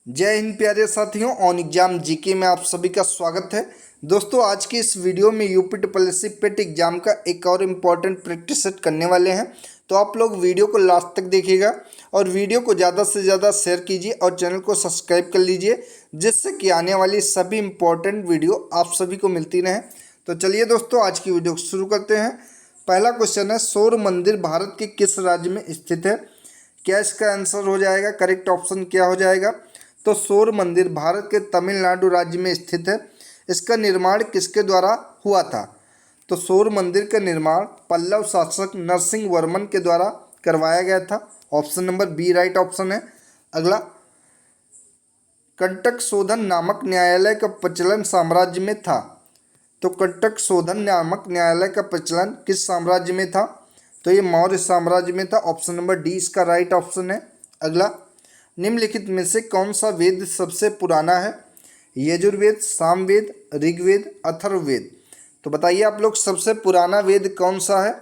जय हिंद प्यारे साथियों। ऑन एग्जाम जीके में आप सभी का स्वागत है। दोस्तों आज की इस वीडियो में यूपी ट्रिपल पेट एग्जाम का एक और इम्पॉर्टेंट प्रैक्टिस सेट करने वाले हैं, तो आप लोग वीडियो को लास्ट तक देखिएगा और वीडियो को ज़्यादा से ज़्यादा शेयर कीजिए और चैनल को सब्सक्राइब कर लीजिए, जिससे कि आने वाली सभी इम्पॉर्टेंट वीडियो आप सभी को मिलती रहें। तो चलिए दोस्तों आज की वीडियो शुरू करते हैं। पहला क्वेश्चन है, सौर मंदिर भारत के किस राज्य में स्थित है? क्या इसका आंसर हो जाएगा? करेक्ट ऑप्शन क्या हो जाएगा? तो सौर मंदिर भारत के तमिलनाडु राज्य में स्थित है। इसका निर्माण किसके द्वारा हुआ था? तो सौर मंदिर का निर्माण पल्लव शासक नरसिंह वर्मन के द्वारा करवाया गया था। Option number B right option है। अगला, कंटक शोधन नामक न्यायालय का प्रचलन साम्राज्य में था। तो कंटक शोधन नामक न्यायालय का प्रचलन किस साम्राज्य में था? तो ये मौर्य साम्राज्य में था। ऑप्शन नंबर डी इसका राइट ऑप्शन है। अगला, निम्नलिखित में से कौन सा वेद सबसे पुराना है? यजुर्वेद, सामवेद, ऋग्वेद, अथर्ववेद। तो बताइए आप लोग सबसे पुराना वेद कौन सा है?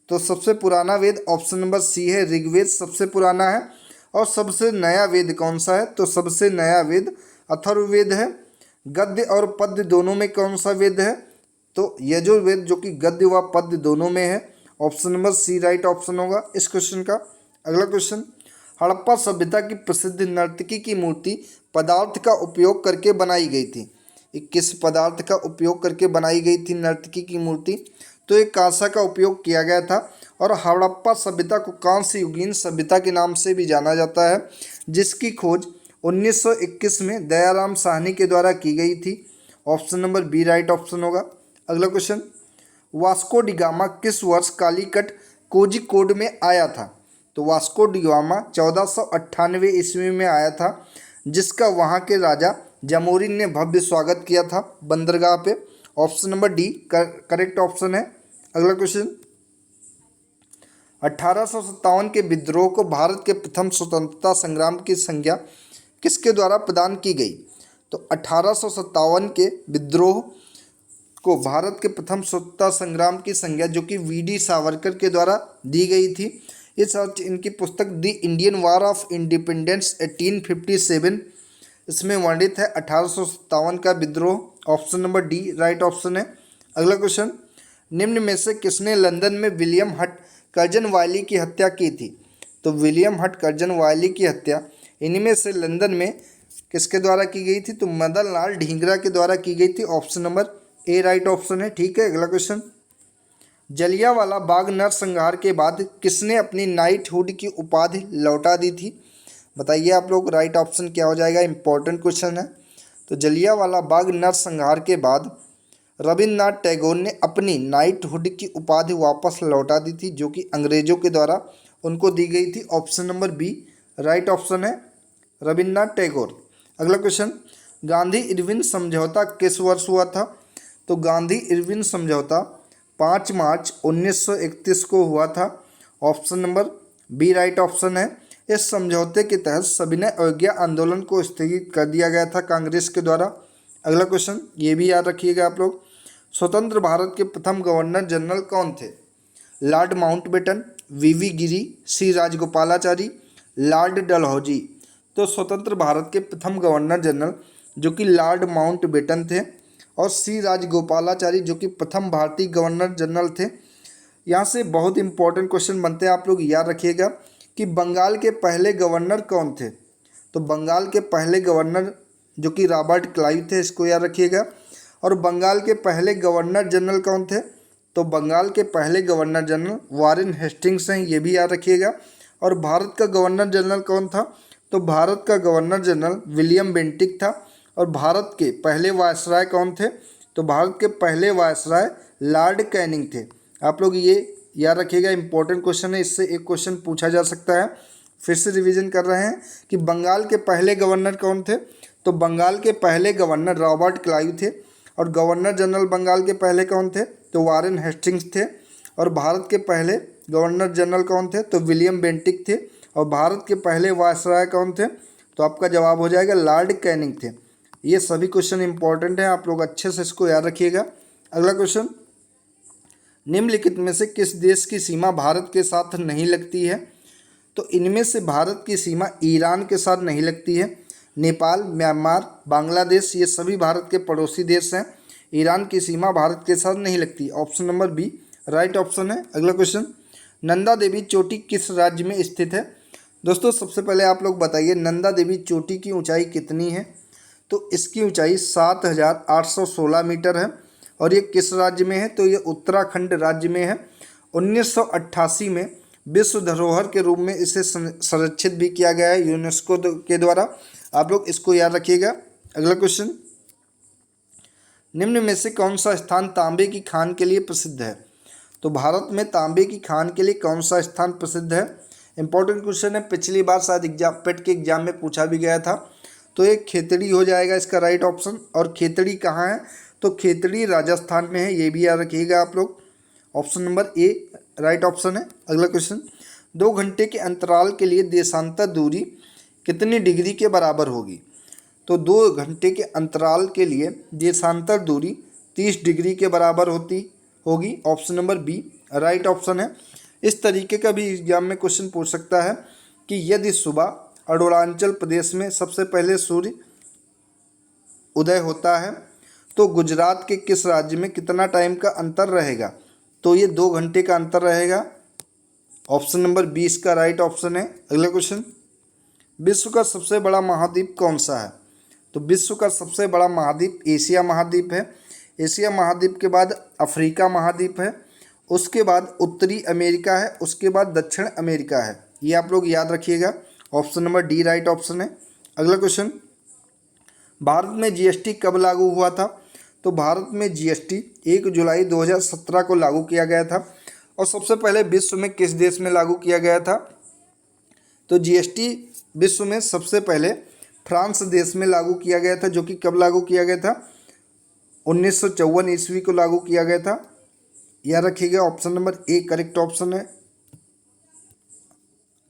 तो सबसे पुराना वेद ऑप्शन नंबर सी है, ऋग्वेद सबसे पुराना है। और सबसे नया वेद कौन सा है? तो सबसे नया वेद अथर्ववेद है। गद्य और पद्य दोनों में कौन सा वेद है? तो यजुर्वेद, जो कि गद्य व पद्य दोनों में है। Option number C right option होगा इस क्वेश्चन का। अगला क्वेश्चन, हड़प्पा सभ्यता की प्रसिद्ध नर्तकी की मूर्ति पदार्थ का उपयोग करके बनाई गई थी? किस पदार्थ का उपयोग करके बनाई गई थी नर्तकी की मूर्ति? तो एक कांसा का उपयोग किया गया था। और हड़प्पा सभ्यता को कांस्य युगीन सभ्यता के नाम से भी जाना जाता है, जिसकी खोज 1921 में दयाराम साहनी के द्वारा की गई थी। Option number B right option होगा। अगला क्वेश्चन, वास्को डिगामा किस वर्ष कालीकट कोझिकोड में आया था? तो वास्को डिगामा 1498 ईस्वी में आया था, जिसका वहाँ के राजा जमोरिन ने भव्य स्वागत किया था बंदरगाह पे। Option number D correct option है। अगला क्वेश्चन, 1857 के विद्रोह को भारत के प्रथम स्वतंत्रता संग्राम की संज्ञा किसके द्वारा प्रदान की गई? तो 1857 के विद्रोह को भारत के प्रथम स्वतंत्रता संग्राम की संज्ञा जो कि वी.डी. सावरकर के द्वारा दी गई थी। इस इनकी पुस्तक the Indian war of independence 1857, इसमें वर्णित है 1857 का विद्रोह। Option number D right option है। अगला क्वेश्चन, निम्न में से किसने लंदन में विलियम हट कर्जन वायली की हत्या की थी? तो विलियम हट कर्जन वायली की हत्या इनमें से लंदन में किसके द्वारा की गई थी? तो मदन लाल ढींगरा के द्वारा की गई थी। Option number A right option है। ठीक है। अगला क्वेश्चन, जलियांवाला बाग नरसंहार के बाद किसने अपनी नाइटहुड की उपाधि लौटा दी थी? बताइए आप लोग राइट ऑप्शन क्या हो जाएगा? इंपॉर्टेंट क्वेश्चन है। तो जलियांवाला बाग नरसंहार के बाद रविन्द्रनाथ टैगोर ने अपनी नाइटहुड की उपाधि वापस लौटा दी थी, जो कि अंग्रेजों के द्वारा उनको दी गई थी। Option number B right option है, रविन्द्रनाथ टैगोर। अगला क्वेश्चन, गांधी इरविन समझौता किस वर्ष हुआ था? तो गांधी इरविन समझौता 5 मार्च 1931 को हुआ था। Option number B right option है। इस समझौते के तहत सविनय अवज्ञा आंदोलन को स्थगित कर दिया गया था कांग्रेस के द्वारा। अगला क्वेश्चन, ये भी याद रखिएगा आप लोग, स्वतंत्र भारत के प्रथम गवर्नर जनरल कौन थे? Lord Mountbatten, V Giri, C Rajagopalachari, Lord Dalhousie. तो स्वतंत्र भारत के प्रथम गवर्नर जनरल जो कि लॉर्ड माउंटबेटन थे, और सी राजगोपालाचारी जो कि प्रथम भारतीय गवर्नर जनरल थे। यहाँ से बहुत इंपॉर्टेंट क्वेश्चन बनते हैं, आप लोग याद रखिएगा कि बंगाल के पहले गवर्नर कौन थे? तो बंगाल के पहले गवर्नर जो कि रॉबर्ट क्लाइव थे, इसको याद रखिएगा। और बंगाल के पहले गवर्नर जनरल कौन थे? तो बंगाल के पहले गवर्नर जनरल वारेन हेस्टिंग्स हैं, ये भी याद रखिएगा। और भारत का गवर्नर जनरल कौन था? तो भारत का गवर्नर जनरल विलियम बेंटिक था। और भारत के पहले वायसराय कौन थे? तो भारत के पहले वायसराय लॉर्ड कैनिंग थे। आप लोग ये याद रखिएगा, इंपॉर्टेंट क्वेश्चन है, इससे एक क्वेश्चन पूछा जा सकता है। फिर से रिवीजन कर रहे हैं कि बंगाल के पहले गवर्नर कौन थे? तो बंगाल के पहले गवर्नर रॉबर्ट क्लाइव थे। और गवर्नर जनरल बंगाल के पहले कौन थे? तो वारेन हेस्टिंग्स थे। और भारत के पहले गवर्नर जनरल कौन थे? तो विलियम बेंटिक थे। और भारत के पहले वायसराय कौन थे? तो आपका जवाब हो जाएगा लॉर्ड कैनिंग थे। ये सभी क्वेश्चन इंपॉर्टेंट हैं, आप लोग अच्छे से इसको याद रखिएगा। अगला क्वेश्चन, निम्नलिखित में से किस देश की सीमा भारत के साथ नहीं लगती है? तो इनमें से भारत की सीमा ईरान के साथ नहीं लगती है, नेपाल, म्यांमार, बांग्लादेश ये सभी भारत के पड़ोसी देश हैं। ईरान की सीमा भारत के साथ नहीं लगती। Option number B right option है। अगला क्वेश्चन, नंदा देवी चोटी किस राज्य में स्थित है? दोस्तों सबसे पहले आप लोग बताइए नंदा देवी चोटी की ऊंचाई कितनी है? तो इसकी ऊंचाई 7,816 मीटर है। और ये किस राज्य में है? तो ये उत्तराखंड राज्य में है। 1988 में विश्व धरोहर के रूप में इसे संरक्षित भी किया गया है यूनेस्को के द्वारा। आप लोग इसको याद रखिएगा। अगला क्वेश्चन, निम्न में से कौन सा स्थान तांबे की खान के लिए प्रसिद्ध है? तो भारत में तांबे की खान के लिए कौन सा स्थान प्रसिद्ध है? इंपॉर्टेंट क्वेश्चन है, पिछली बार शायद पेट के एग्जाम में पूछा भी गया था। तो ये खेतड़ी हो जाएगा इसका राइट ऑप्शन। और खेतड़ी कहाँ है? तो खेतड़ी राजस्थान में है, ये भी याद रखिएगा आप लोग। Option number A right option है। अगला क्वेश्चन, 2 घंटे के अंतराल के लिए देशांतर दूरी कितनी डिग्री के बराबर होगी? तो 2 घंटे के अंतराल के लिए देशांतर दूरी 30 डिग्री के बराबर होगी। Option number B right option है। इस तरीके का भी एग्जाम में क्वेश्चन पूछ सकता है कि यदि सुबह अरुणाचल प्रदेश में सबसे पहले सूर्य उदय होता है तो गुजरात के किस राज्य में कितना टाइम का अंतर रहेगा? तो ये 2 घंटे का अंतर रहेगा। ऑप्शन नंबर 20 का राइट ऑप्शन है। अगला क्वेश्चन, विश्व का सबसे बड़ा महाद्वीप कौन सा है? तो विश्व का सबसे बड़ा महाद्वीप एशिया महाद्वीप है। एशिया महाद्वीप के बाद अफ्रीका महाद्वीप है, उसके बाद उत्तरी अमेरिका है, उसके बाद दक्षिण अमेरिका है। ये आप लोग याद रखिएगा। Option number D right option है। अगला क्वेश्चन, भारत में जीएसटी कब लागू हुआ था? तो भारत में जीएसटी 1 जुलाई 2017 को लागू किया गया था। और सबसे पहले विश्व में किस देश में लागू किया गया था? तो जीएसटी विश्व में सबसे पहले फ्रांस देश में लागू किया गया था, जो कि कब लागू किया गया था? 1954 ईस्वी को लागू किया गया था। याद रखिएगा। Option number A correct option है।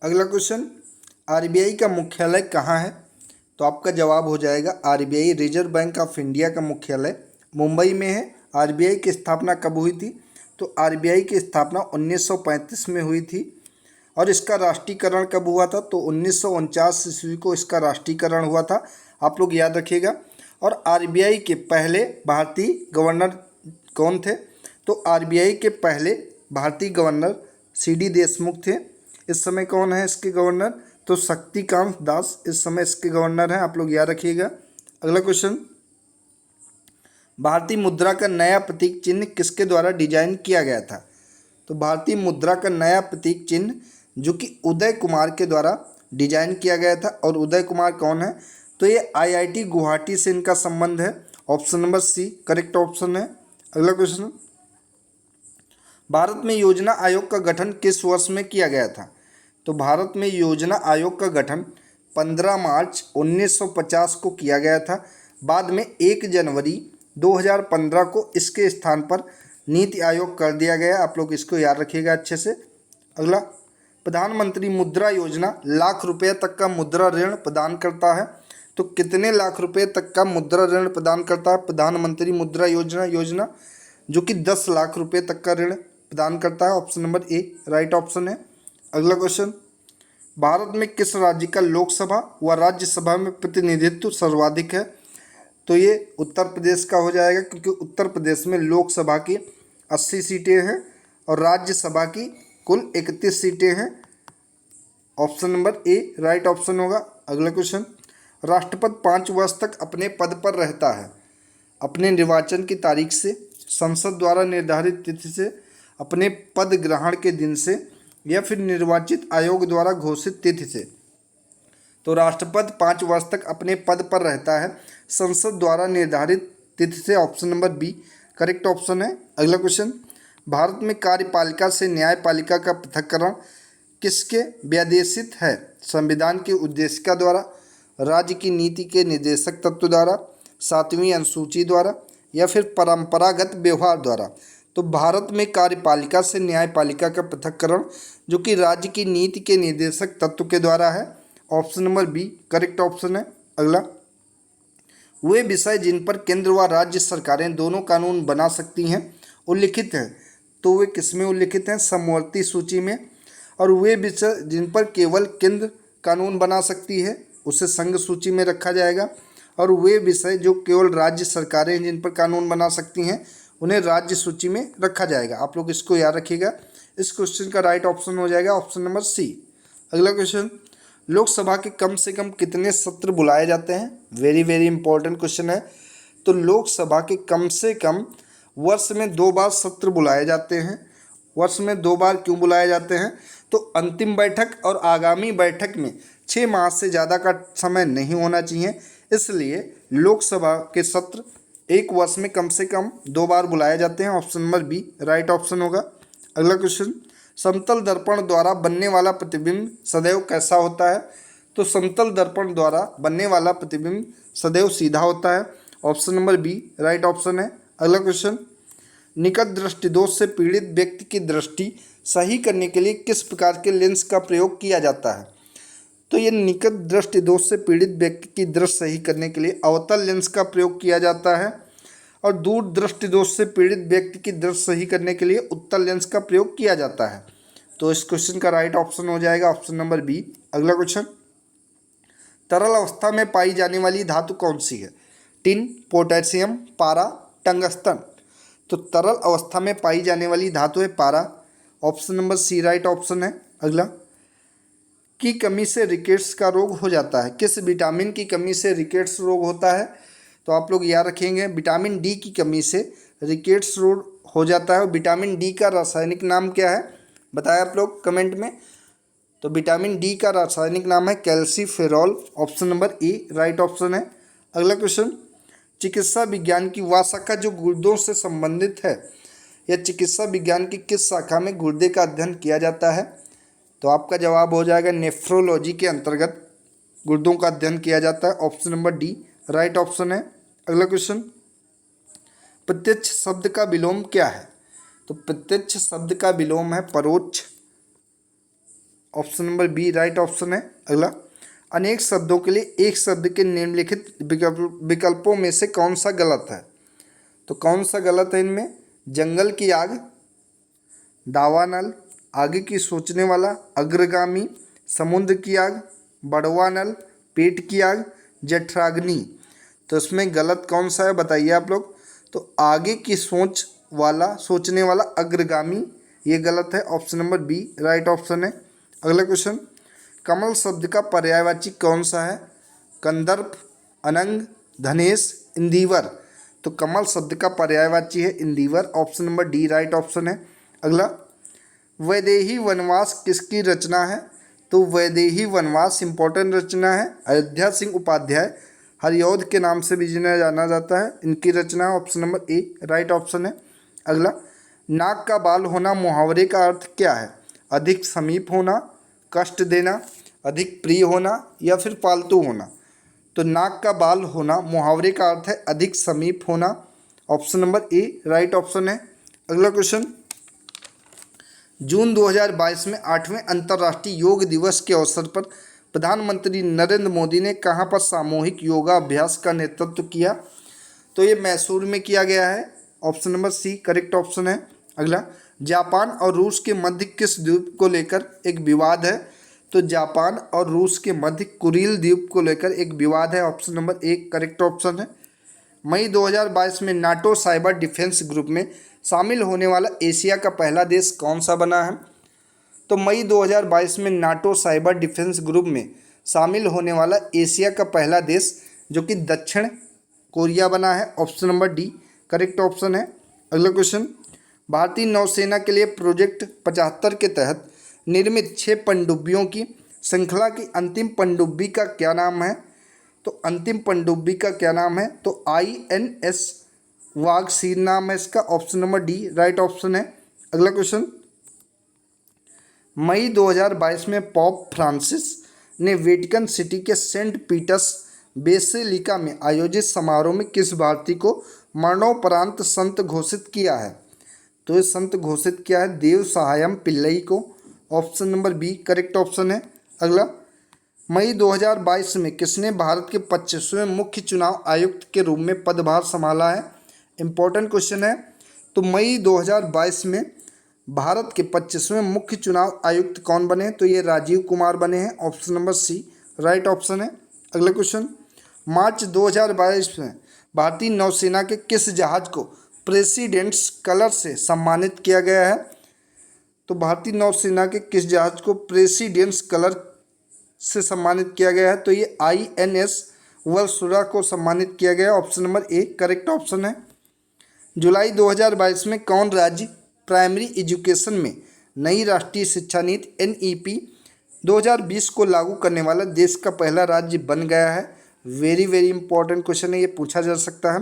अगला क्वेश्चन, आरबीआई का मुख्यालय कहाँ है? तो आपका जवाब हो जाएगा RBI reserve bank of India का मुख्यालय मुंबई में है। आरबीआई की स्थापना कब हुई थी? तो आरबीआई की स्थापना 1935 में हुई थी। और इसका राष्ट्रीयकरण कब हुआ था? तो 1949 ईस्वी को इसका राष्ट्रीयकरण हुआ था। आप लोग याद रखिएगा। और आरबीआई के पहले भारतीय गवर्नर कौन थे? तो आरबीआई के पहले भारतीय गवर्नर सीडी देशमुख थे। इस समय कौन है इसके गवर्नर? तो शक्तिकांत दास इस समय इसके गवर्नर हैं। आप लोग याद रखिएगा। अगला क्वेश्चन, भारतीय मुद्रा का नया प्रतीक चिन्ह किसके द्वारा डिजाइन किया गया था? तो भारतीय मुद्रा का नया प्रतीक चिन्ह जो कि उदय कुमार के द्वारा डिजाइन किया गया था। और उदय कुमार कौन है? तो ये आईआईटी गुवाहाटी से इनका संबंध है। Option number C correct option है। अगला क्वेश्चन, भारत में योजना आयोग का गठन किस वर्ष में किया गया था? तो भारत में योजना आयोग का गठन 15 मार्च 1950 को किया गया था। बाद में 1 जनवरी 2015 को इसके स्थान पर नीति आयोग कर दिया गया। आप लोग इसको याद रखिएगा अच्छे से। अगला, प्रधानमंत्री मुद्रा योजना लाख रुपये तक का मुद्रा ऋण प्रदान करता है। तो कितने लाख रुपए तक का मुद्रा ऋण प्रदान करता है प्रधानमंत्री मुद्रा योजना जो कि 10 लाख रुपए तक का ऋण प्रदान करता है। Option number A right option है। अगला क्वेश्चन, भारत में किस राज्य का लोकसभा व राज्यसभा में प्रतिनिधित्व सर्वाधिक है? तो ये उत्तर प्रदेश का हो जाएगा, क्योंकि उत्तर प्रदेश में लोकसभा की 80 सीटें हैं और राज्यसभा की कुल 31 सीटें हैं। Option number A right option होगा। अगला क्वेश्चन, राष्ट्रपति 5 वर्ष तक अपने पद पर रहता है अपने निर्वाचन की तारीख से, संसद द्वारा निर्धारित तिथि से, अपने पद ग्रहण के दिन से, या फिर निर्वाचित आयोग द्वारा घोषित तिथि से। तो राष्ट्रपति 5 वर्ष तक अपने पद पर रहता है संसद द्वारा निर्धारित तिथि से। Option number B correct option है। अगला क्वेश्चन, भारत में कार्यपालिका से न्यायपालिका का पृथक्करण किसके व्यादेशित है? संविधान के उद्देशिका द्वारा, राज्य की नीति के निर्देशक तत्व द्वारा, 7वीं अनुसूची द्वारा, या फिर परंपरागत व्यवहार द्वारा। तो भारत में कार्यपालिका से न्यायपालिका का पृथक्करण जो कि राज्य की नीति के निर्देशक तत्व के द्वारा है। Option number B correct option है। अगला, वे विषय जिन पर केंद्र व राज्य सरकारें दोनों कानून बना सकती हैं उल्लिखित हैं। तो वे किसमें उल्लिखित हैं? समवर्ती सूची में। और वे विषय जिन पर केवल केंद्र कानून बना सकती है उसे संघ सूची में रखा जाएगा, और वे विषय जो केवल राज्य सरकारें जिन पर कानून बना सकती हैं उन्हें राज्य सूची में रखा जाएगा। आप लोग इसको याद रखिएगा। इस क्वेश्चन का राइट ऑप्शन हो जाएगा ऑप्शन नंबर सी। अगला क्वेश्चन, लोकसभा के कम से कम कितने सत्र बुलाए जाते हैं? वेरी वेरी इंपॉर्टेंट क्वेश्चन है। तो लोकसभा के कम से कम वर्ष में 2 बार सत्र बुलाए जाते हैं। वर्ष में 2 बार क्यों बुलाए जाते हैं? तो अंतिम बैठक और आगामी बैठक में 6 माह से ज़्यादा का समय नहीं होना चाहिए, इसलिए लोकसभा के सत्र एक वर्ष में कम से कम 2 बार बुलाए जाते हैं। Option number B right option होगा। अगला क्वेश्चन, समतल दर्पण द्वारा बनने वाला प्रतिबिंब सदैव कैसा होता है? तो समतल दर्पण द्वारा बनने वाला प्रतिबिंब सदैव सीधा होता है। Option number B right option है। अगला क्वेश्चन, निकट दृष्टि दोष से पीड़ित व्यक्ति की दृष्टि सही करने के लिए किस प्रकार के लेंस का प्रयोग किया जाता है? तो ये निकट दृष्टि दोष से पीड़ित व्यक्ति की दृष्टि सही करने के लिए अवतल लेंस का प्रयोग किया जाता है, और दूर दृष्टि दोष से पीड़ित व्यक्ति की दृष्टि सही करने के लिए उत्तल लेंस का प्रयोग किया जाता है। तो इस क्वेश्चन का राइट ऑप्शन हो जाएगा ऑप्शन नंबर बी। अगला क्वेश्चन, तरल अवस्था में पाई जाने वाली धातु कौन सी है? टिन, पोटेशियम, पारा, टंगस्टन। तो तरल अवस्था में पाई जाने वाली धातु है पारा। Option number C right option है। अगला, की कमी से रिकेट्स का रोग हो जाता है? किस विटामिन की कमी से रिकेट्स रोग होता है? तो आप लोग याद रखेंगे, विटामिन डी की कमी से रिकेट्स रोग हो जाता है। विटामिन डी का रासायनिक नाम क्या है बताएं आप लोग कमेंट में। तो विटामिन डी का रासायनिक नाम है calciferol. Option number A right option है। अगला क्वेश्चन, चिकित्सा विज्ञान की वह शाखा जो गुर्दों से संबंधित है, या चिकित्सा विज्ञान की किस शाखा में गुर्दे का अध्ययन किया जाता है? तो आपका जवाब हो जाएगा नेफ्रोलॉजी के अंतर्गत गुर्दों का अध्ययन किया जाता है। Option number D right option है। अगला क्वेश्चन, प्रत्यक्ष शब्द का विलोम क्या है? तो प्रत्यक्ष शब्द का विलोम है परोक्ष। Option number B right option है। अगला, अनेक शब्दों के लिए एक शब्द के निम्नलिखित विकल्पों में से कौन सा गलत है? तो कौन सा गलत है इनमें? जंगल की आग, दावानल, आगे की सोचने वाला, अग्रगामी, समुद्र की आग, बड़वानल, पेट की आग, जठराग्नि। तो इसमें गलत कौन सा है बताइए आप लोग। तो आगे की सोचने वाला अग्रगामी, ये गलत है। Option number B right option है। अगला क्वेश्चन, कमल शब्द का पर्यायवाची कौन सा है? कंदर्प, अनंग, धनेश, इंदिवर। तो कमल शब्द का पर्यायवाची है Indeevar. Option number D right option है। अगला, वैदेही वनवास किसकी रचना है? तो वैदेही वनवास इंपॉर्टेंट रचना है अयोध्या सिंह उपाध्याय, हरिऔध के नाम से भी जिन्हें जाना जाता है, इनकी रचना। Option number A right option है। अगला, नाक का बाल होना मुहावरे का अर्थ क्या है? अधिक समीप होना, कष्ट देना, अधिक प्रिय होना, या फिर पालतू होना। तो नाक का बाल होना मुहावरे का अर्थ है अधिक समीप होना। Option number A right option है। अगला क्वेश्चन, जून 2022 में 8वें अंतर्राष्ट्रीय योग दिवस के अवसर पर प्रधानमंत्री नरेंद्र मोदी ने कहां पर सामूहिक योगाभ्यास का नेतृत्व किया? तो ये मैसूर में किया गया है। Option number C correct option है। अगला, जापान और रूस के मध्य किस द्वीप को लेकर एक विवाद है? तो जापान और रूस के मध्य कुरील द्वीप को लेकर एक विवाद है। Option number A correct option है। मई 2022 में नाटो साइबर डिफेंस ग्रुप में शामिल होने वाला एशिया का पहला देश कौन सा बना है? तो मई 2022 में नाटो साइबर डिफेंस ग्रुप में शामिल होने वाला एशिया का पहला देश जो कि दक्षिण कोरिया बना है। Option number D correct option है। अगला क्वेश्चन, भारतीय नौसेना के लिए प्रोजेक्ट 75 के तहत निर्मित 6 पनडुब्बियों की श्रृंखला की अंतिम पनडुब्बी का क्या नाम है? तो अंतिम पनडुब्बी का क्या नाम है? तो INS वागसीर नाम है इसका। Option number D right option है। अगला क्वेश्चन, मई 2022 में पोप फ्रांसिस ने वेटिकन सिटी के सेंट पीटर्स बेसिलिका में आयोजित समारोह में किस भारतीय को मरणोपरांत संत घोषित किया है? तो ये संत घोषित किया है देव सहायम पिल्लई को। Option number B correct option है। अगला, मई 2022 में किसने भारत के 25वें मुख्य चुनाव आयुक्त के रूप में पदभार संभाला है? इंपॉर्टेंट क्वेश्चन है। तो मई 2022 में भारत के 25वें मुख्य चुनाव आयुक्त कौन बने? तो ये राजीव कुमार बने हैं। Option number C right option है। अगला क्वेश्चन, मार्च 2022 में भारतीय नौसेना के किस जहाज को प्रेसिडेंट्स कलर से सम्मानित किया गया है? तो भारतीय नौसेना के किस जहाज को प्रेसिडेंट्स कलर से सम्मानित किया गया है? तो ये INS वर्सुरा को सम्मानित किया गया। Option number A correct option है। जुलाई 2022 में कौन राज्य प्राइमरी एजुकेशन में नई राष्ट्रीय शिक्षा नीति NEP 2020 को लागू करने वाला देश का पहला राज्य बन गया है? वेरी वेरी इंपॉर्टेंट क्वेश्चन है, ये पूछा जा सकता है।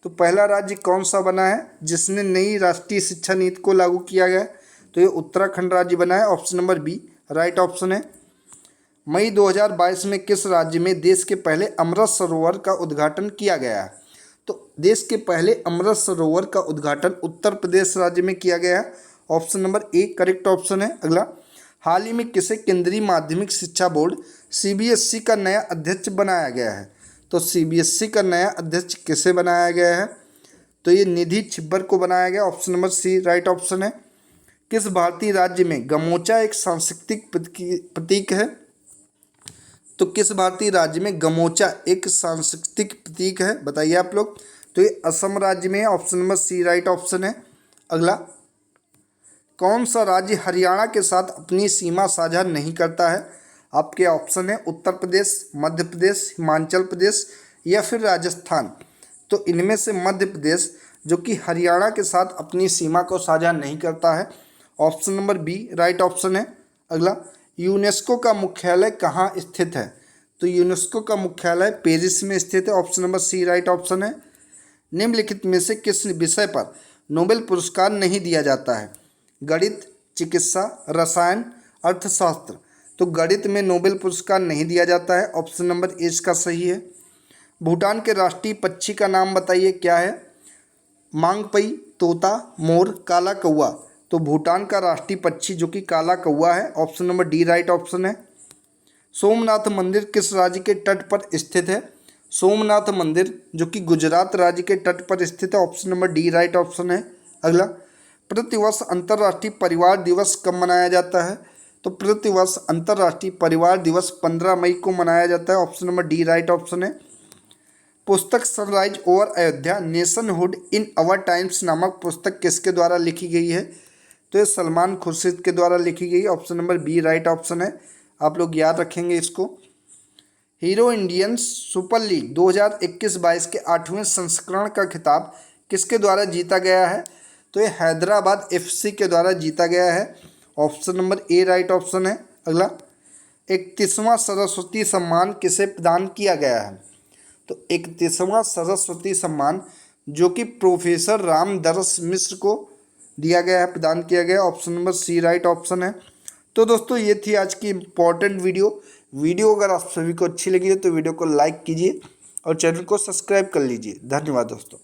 तो पहला राज्य कौन सा बना है जिसने नई राष्ट्रीय शिक्षा नीति को लागू किया गया? तो ये उत्तराखंड राज्य बना है। Option number B right option है। मई 2022 में किस राज्य में देश के पहले अमृत सरोवर का उद्घाटन किया गया है? तो देश के पहले अमृत सरोवर का उद्घाटन उत्तर प्रदेश राज्य में किया गया है। Option number A correct option है। अगला, हाल ही में किसे केंद्रीय माध्यमिक शिक्षा बोर्ड CBSE का नया अध्यक्ष बनाया गया है? तो CBSE का नया अध्यक्ष किसे बनाया गया है? तो ये निधि छिब्बर को बनाया गया। Option number C right option है। किस भारतीय राज्य में गमोचा एक सांस्कृतिक प्रतीक है? तो किस भारतीय राज्य में गमोचा एक सांस्कृतिक प्रतीक है, बताइए आप लोग। तो ये असम राज्य में है। Option number C right option है। अगला, कौन सा राज्य हरियाणा के साथ अपनी सीमा साझा नहीं करता है? आपके ऑप्शन है उत्तर प्रदेश, मध्य प्रदेश, हिमाचल प्रदेश या फिर राजस्थान। तो इनमें से मध्य प्रदेश जो कि हरियाणा के साथ अपनी सीमा को साझा नहीं करता है। Option number B right option है। अगला, यूनेस्को का मुख्यालय कहाँ स्थित है? तो यूनेस्को का मुख्यालय पेरिस में स्थित है। Option number C right option है। निम्नलिखित में से किस विषय पर नोबेल पुरस्कार नहीं दिया जाता है? गणित, चिकित्सा, रसायन, अर्थशास्त्र। तो गणित में नोबेल पुरस्कार नहीं दिया जाता है। ऑप्शन नंबर ए इसका सही है। भूटान के राष्ट्रीय पक्षी का नाम बताइए, क्या है? मांगपई, तोता, मोर, काला कौआ। तो भूटान का राष्ट्रीय पक्षी जो कि काला कौआ है। Option number D right option है। सोमनाथ मंदिर किस राज्य के तट पर स्थित है? सोमनाथ मंदिर जो कि गुजरात राज्य के तट पर स्थित है। Option number D right option है। अगला, प्रतिवर्ष अंतर्राष्ट्रीय परिवार दिवस कब मनाया जाता है? तो प्रतिवर्ष अंतर्राष्ट्रीय परिवार दिवस 15 मई को मनाया जाता है। Option number D right option है। पुस्तक sunrise over Ayodhya nationhood in our times नामक पुस्तक किसके द्वारा लिखी गई है? तो ये सलमान खुर्शीद के द्वारा लिखी गई। Option number B right option है। आप लोग याद रखेंगे इसको। हीरो इंडियन सुपर लीग 2021-22 के 8वें संस्करण का खिताब किसके द्वारा जीता गया है? तो ये हैदराबाद FC के द्वारा जीता गया है। Option number A right option है। अगला, 31वां सरस्वती सम्मान किसे प्रदान किया गया है? तो 31वां सरस्वती सम्मान जो कि प्रोफेसर रामदरस मिश्र को दिया गया है, प्रदान किया गया। Option number C right option है। तो दोस्तों ये थी आज की इम्पॉर्टेंट वीडियो अगर आप सभी को अच्छी लगी हो तो वीडियो को लाइक कीजिए और चैनल को सब्सक्राइब कर लीजिए। धन्यवाद दोस्तों।